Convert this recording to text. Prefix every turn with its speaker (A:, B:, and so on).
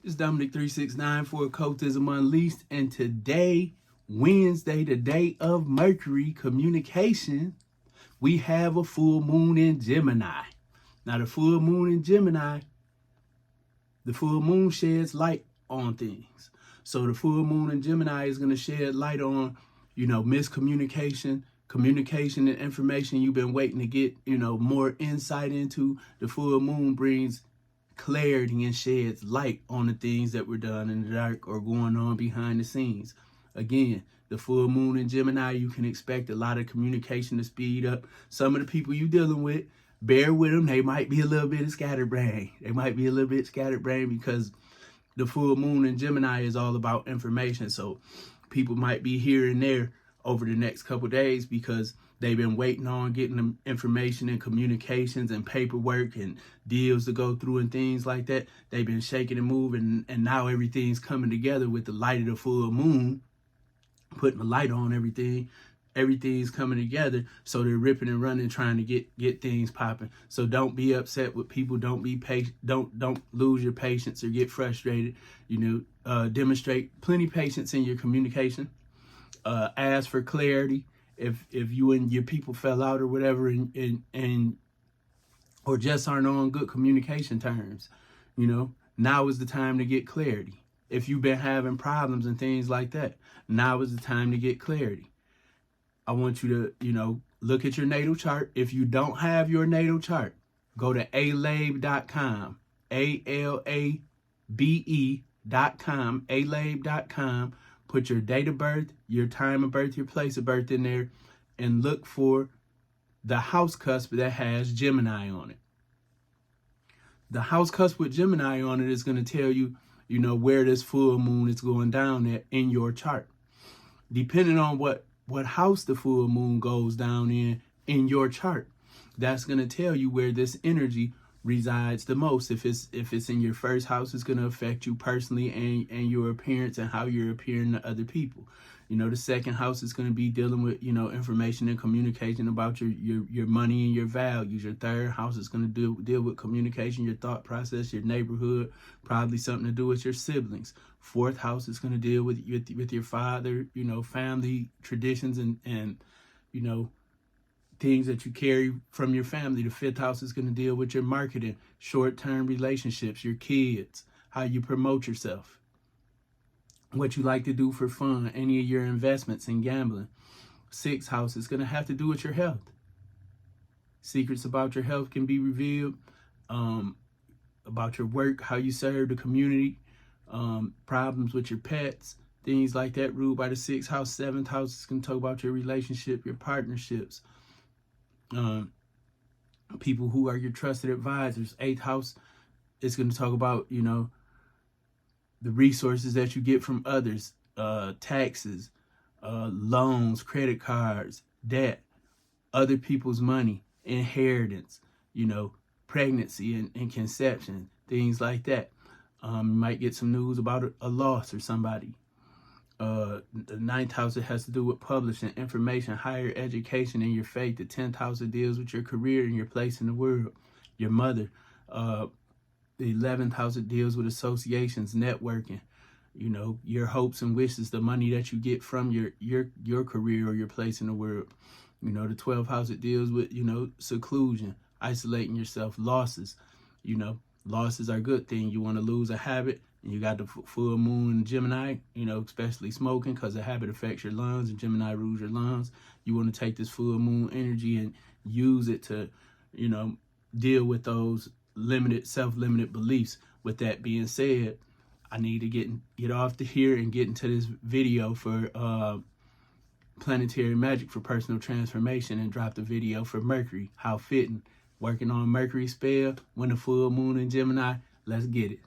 A: It's Dominic369 for Occultism Unleashed, and today, Wednesday, the day of Mercury communication, we have a full moon in Gemini. Now, the full moon in Gemini, the full moon sheds light on things. So the full moon in Gemini is going to shed light on, miscommunication, communication and information you've been waiting to get, more insight into. The full moon brings clarity and sheds light on the things that were done in the dark or going on behind the scenes. Again, the full moon in Gemini, you can expect a lot of communication to speed up. Some of the people you're dealing with, bear with them. They might be a little bit scatterbrained. Because the full moon in Gemini is all about information. So people might be here and there over the next couple days because they've been waiting on getting them information and communications and paperwork and deals to go through and things like that. They've been shaking and moving, and now everything's coming together with the light of the full moon, putting the light on everything. Everything's coming together, so they're ripping and running, trying to get things popping. So don't be upset with people. Don't be patient. Don't lose your patience or get frustrated. Demonstrate plenty patience in your communication. Ask for clarity. If you and your people fell out or whatever, and or just aren't on good communication terms, now is the time to get clarity. If you've been having problems and things like that, now is the time to get clarity. I want you to, look at your natal chart. If you don't have your natal chart, go to alabe.com, ALABE.com, alabe.com. Put your date of birth, your time of birth, your place of birth in there, and look for the house cusp that has Gemini on it. The house cusp with Gemini on it is going to tell you, where this full moon is going down at in your chart. Depending on what house the full moon goes down in your chart, that's going to tell you where this energy resides the most. If it's in your first house, it's going to affect you personally and your appearance and how you're appearing to other people. The second house is going to be dealing with, information and communication about your money and your values. Your third house is going to deal with communication, your thought process, your neighborhood, probably something to do with your siblings. Fourth house is going to deal with your father, family traditions and things that you carry from your family. The fifth house is going to deal with your marketing, short-term relationships, your kids, how you promote yourself, what you like to do for fun, any of your investments in gambling. Sixth house is going to have to do with your health. Secrets about your health can be revealed, about your work, how you serve the community, problems with your pets, things like that, ruled by the sixth house. Seventh house is going to talk about your relationship, your partnerships, people who are your trusted advisors. Eighth house is going to talk about, the resources that you get from others, taxes, loans, credit cards, debt, other people's money, inheritance, pregnancy and conception, things like that. You might get some news about a loss or somebody. The ninth house, it has to do with publishing, information, higher education, and your faith. The 10th house, it deals with your career and your place in the world, your mother. The 11th house, it deals with associations, networking, your hopes and wishes, the money that you get from your career or your place in the world. The 12th house, it deals with, seclusion, isolating yourself, losses. Losses are a good thing. You want to lose a habit, and you got the full moon in Gemini, especially smoking, because the habit affects your lungs, and Gemini rules your lungs. You want to take this full moon energy and use it to, deal with those self-limited beliefs. With that being said, I need to get off to here and get into this video for planetary magic for personal transformation, and drop the video for Mercury. How fitting. Working on Mercury spell when the full moon in Gemini. Let's get it.